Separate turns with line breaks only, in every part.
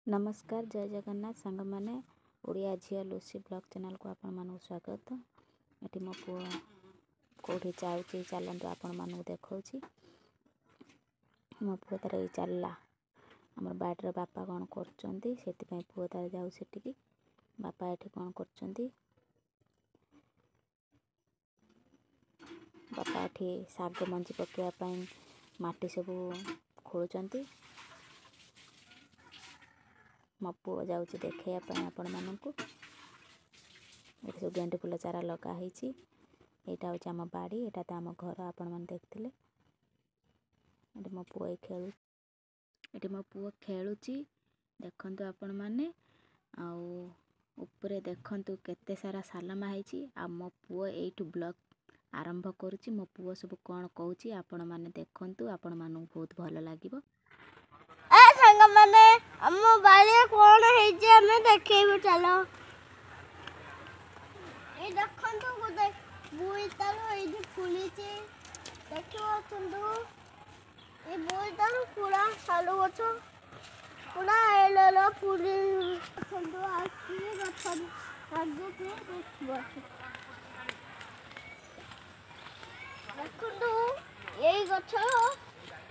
नमस्कार जय जगन्नाथ सांग मैंने ओडिया झील लुसी ब्लॉग चैनल को आपण मानक स्वागत। ये मो पु कौटी जाऊँगी चलतु आपण मानक देखा मो पु तार ये चलला आम बाड़े बापा कौन कर पुओ तार जाऊ सेठी बापा ये कौन कर बापा ये शाग मंजी पकाइवाई माटी सब खोलुंट मो पुओ जाऊँगी देखापी आपण मानक सब गेंडु फूल चारा लगाई यहाँ हूँ आम बाड़ी यहाँ तो आम घर आपण मैंने देखते मो पुओ ये मो पुओ खेलुची देखंतु आपण मैंने आउे देखंतु केते सारा सालमा है आ मो पुओ यू ब्लॉग आरंभ करुच्ची मो पुओ सब कौन कहूँ आपण मैंने देखंतु आपण मानू बहुत भल लगे
मैंने हम बाड़े कौन है देखेबू चलो ये देखंतु गोटे बोईतालु ये फुलीची देखिबो ये बोईतालु पूरा सालू गछ पूरा एलो फुली देखंतु आखि गछ आगे पे देखंतु ये गछ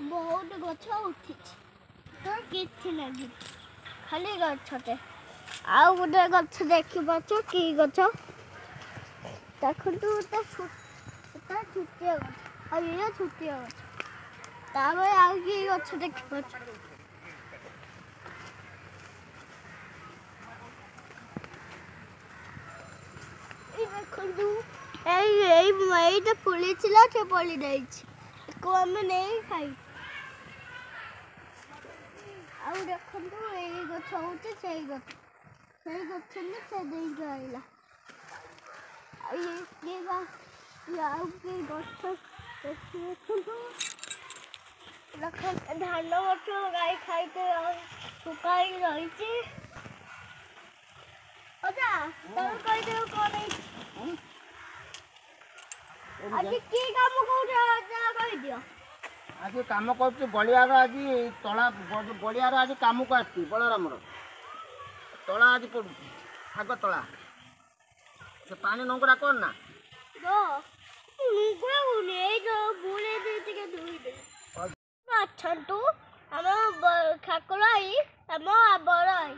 बहुत गछ उठी तो किछि लगी खाली गछटे आउ गोटे गछ देखि पाछ कि गछ देखंतु छुटिया गछ आ ये छुटिया गछ तामे आउ कि गछ देखि पाछ ई देखंतु एई तो फुली छिला से पड़ी रही को हमें नहीं खाई आउ देखंतु एई गछ होते सेई गछ में से देई गइला ये आउ के गछ देखंतु धान गछ गाई खाइते सुकाई रही अजा तोर कहि देउ कोन आज की काम कर कहि दियो
आज काम कर बलियार आज तला बलियार आज काम को आसती बलरामर तला आज पड़ू आग तला से पानी नंगरा कर ना
छंटू हम खाकुलाई हम बड़ाई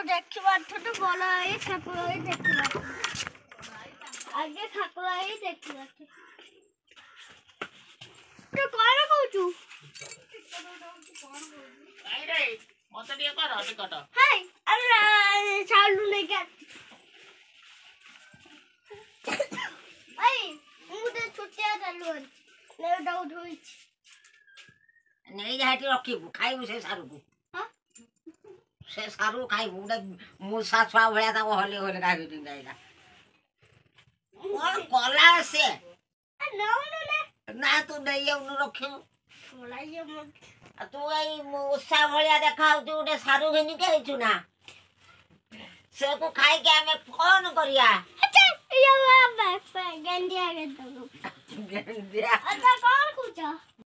देखा भल है ठाकुर देखा आगे ठाकुर देखा तो कौन कहू चालू नहीं छुट्टिया चालू
नहीं जाती रखीबू खाइबू से सारू को से सारू खाइबू गोटे मूसा छुआ भाया हले हले गाई गाइला कौन कला से ना तू नहीं रखिबू तू आई मूसा भाया देखा गोटे सारू घिनी के ना से को खाई के हमें कौन करिया
गेंडिया
गेंडिया
अच्छा कौन पूछा